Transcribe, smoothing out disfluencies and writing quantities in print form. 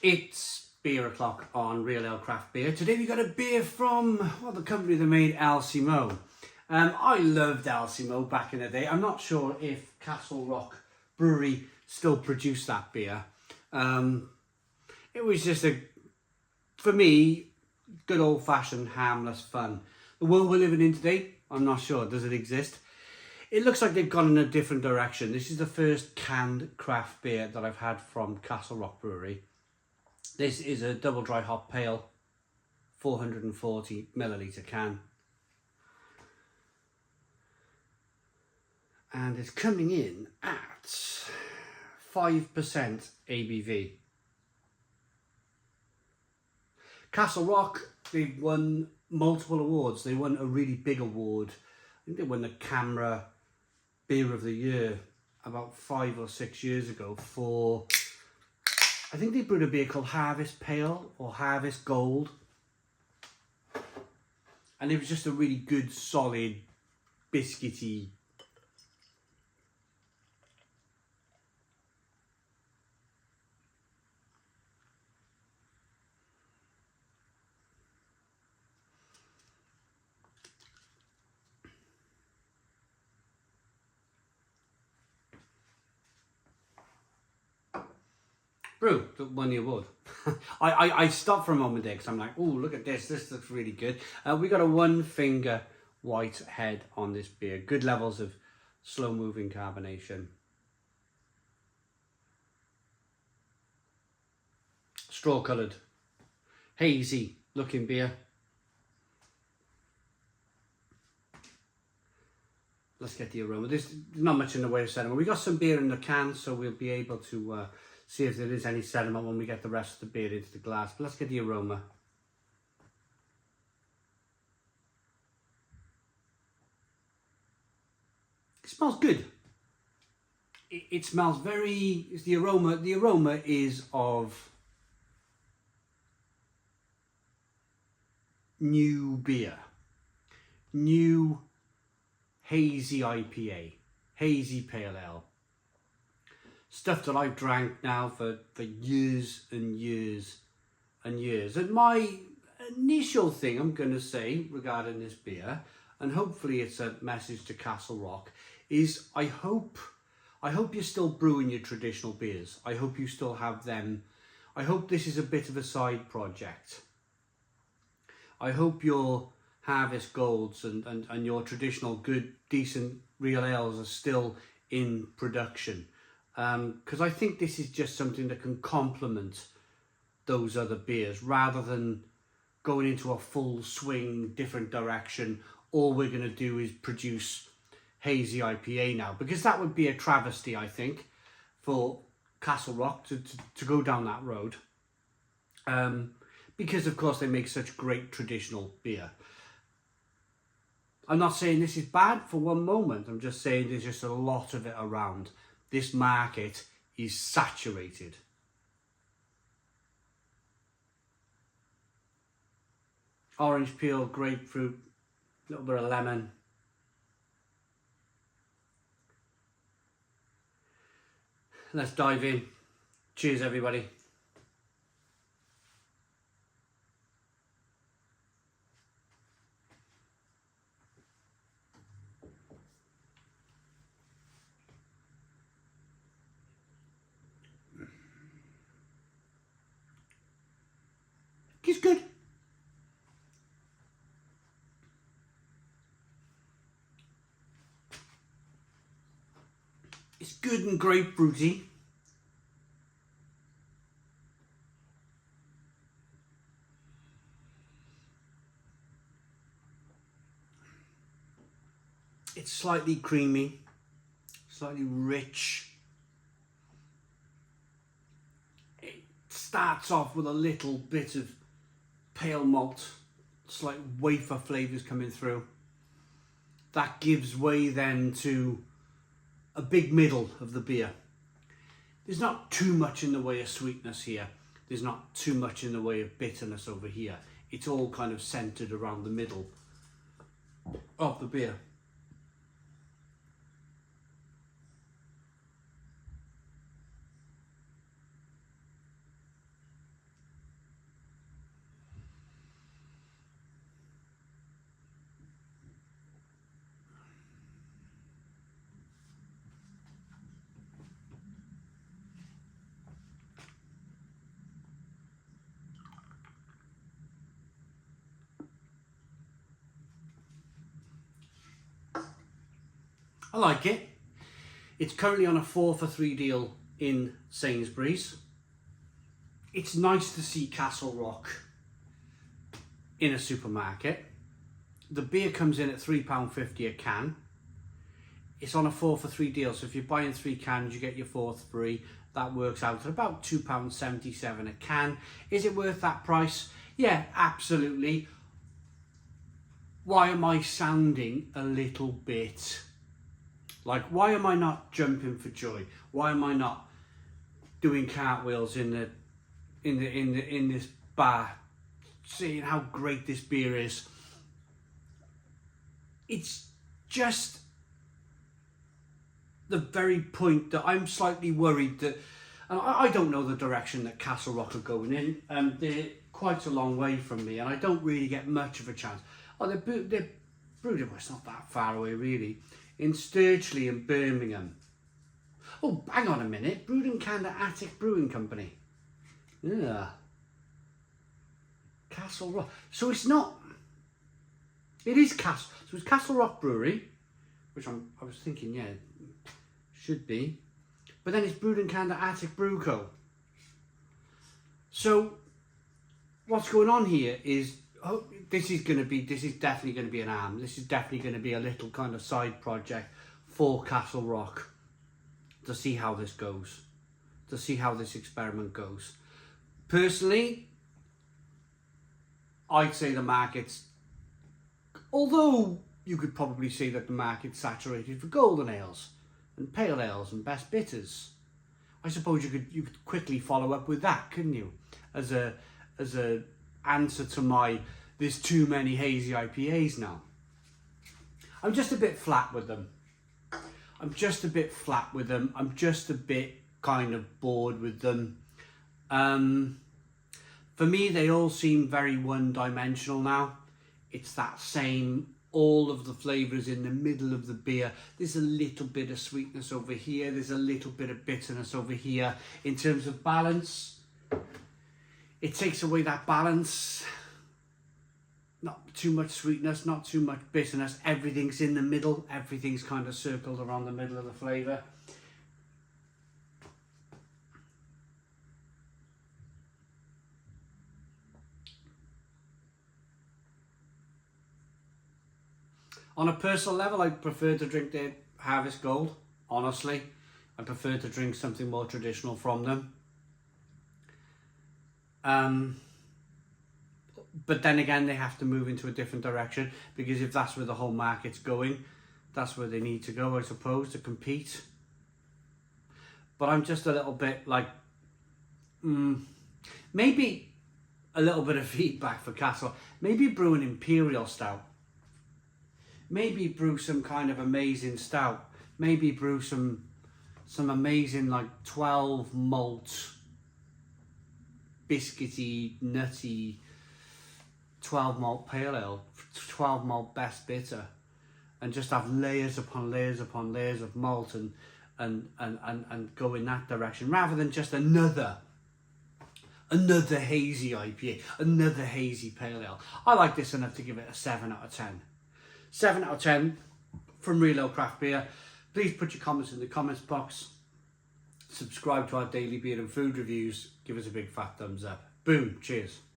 It's beer o'clock on Real Ale Craft Beer. Today we got a beer from, well, the company that made Alcimo. I loved Alcimo back in the day. I'm not sure if Castle Rock Brewery still produce that beer. It was just for me, good old-fashioned harmless fun. The world we're living in today, I'm not sure. Does it exist? It looks like they've gone in a different direction. This is the first canned craft beer that I've had from Castle Rock Brewery. This is a double dry hop pale, 440 milliliter can. And it's coming in at 5% ABV. Castle Rock, they've won multiple awards. They won a really big award. I think they won the Camera Beer of the Year about 5 or 6 years ago for, I think they brewed a beer called Harvest Pale or Harvest Gold. And it was just a really good, solid, biscuity. Brew that won the award. I stopped for a moment there because I'm like, oh, look at this. This looks really good. We got a 1 finger white head on this beer. Good levels of slow moving carbonation. Straw coloured, hazy looking beer. Let's get the aroma. There's not much in the way of sediment. We got some beer in the can, so we'll be able to see if there is any sediment when we get the rest of the beer into the glass. But let's get the aroma. It smells good. It smells very, it's the aroma is of new beer. New hazy IPA, hazy pale ale. Stuff that I've drank now for years and years and years. And my initial thing I'm going to say regarding this beer, and hopefully it's a message to Castle Rock, is I hope you're still brewing your traditional beers. I hope you still have them. I hope this is a bit of a side project. I hope your Harvest Golds and your traditional good, decent real ales are still in production. Because I think this is just something that can complement those other beers rather than going into a full swing different direction. All we're going to do is produce hazy IPA now, because that would be a travesty, I think, for Castle Rock to go down that road, because of course they make such great traditional beer. I'm not saying this is bad for one moment. I'm just saying there's just a lot of it around. This market is saturated. Orange peel, grapefruit, a little bit of lemon. Let's dive in. Cheers, everybody. It's good. It's good and grapefruity. It's slightly creamy, slightly rich. It starts off with a little bit of pale malt, slight wafer flavours coming through. That gives way then to a big middle of the beer. There's not too much in the way of sweetness here. There's not too much in the way of bitterness over here. It's all kind of centred around the middle of the beer. I like it. It's currently on a 4 for 3 deal in Sainsbury's. It's nice to see Castle Rock in a supermarket. The beer comes in at £3.50 a can. It's on a 4 for 3 deal, so if you're buying 3 cans, you get your fourth free. That works out at about £2.77 a can. Is it worth that price? Yeah, absolutely. Why am I sounding a little bit like, why am I not jumping for joy? Why am I not doing cartwheels in this bar, seeing how great this beer is? It's just the very point that I'm slightly worried that, and I don't know the direction that Castle Rock are going in. They're quite a long way from me, and I don't really get much of a chance. Oh, they're brewed, well, it's not that far away really, in Sturchley and Birmingham. Oh, hang on a minute, brewed and canned at Attic Brewing Company. Yeah. Castle Rock. So it's not, it is Castle, so it's Castle Rock Brewery, which I was thinking, yeah, should be. But then it's brewed and canned at Attic Brew Co. So what's going on here is, oh, this is definitely going to be an arm. This is definitely going to be a little kind of side project for Castle Rock to see how this goes, to see how this experiment goes. Personally, I'd say the market's, although you could probably say that the market's saturated for golden ales and pale ales and best bitters. I suppose you could quickly follow up with that, couldn't you? As a answer to my, there's too many hazy IPAs now. I'm just a bit flat with them. I'm just a bit kind of bored with them. For me, they all seem very one-dimensional now. It's that same, all of the flavours in the middle of the beer. There's a little bit of sweetness over here. There's a little bit of bitterness over here. In terms of balance, it takes away that balance. Not too much sweetness, not too much bitterness. Everything's in the middle. Everything's kind of circled around the middle of the flavour. On a personal level, I prefer to drink their Harvest Gold, honestly. I prefer to drink something more traditional from them. But then again, they have to move into a different direction, because if that's where the whole market's going, that's where they need to go, I suppose, to compete. But I'm just a little bit like, maybe a little bit of feedback for Castle. Maybe brew an Imperial Stout. Maybe brew some kind of amazing stout. Maybe brew some amazing like 12 malt, biscuity, nutty, 12 malt pale ale, 12 malt best bitter, and just have layers upon layers upon layers of malt and go in that direction, rather than just another hazy IPA, another hazy pale ale. I like this enough to give it a 7 out of 10. 7 out of 10 from Real Ale Craft Beer. Please put your comments in the comments box. Subscribe to our daily beer and food reviews. Give us a big fat thumbs up. Boom. Cheers.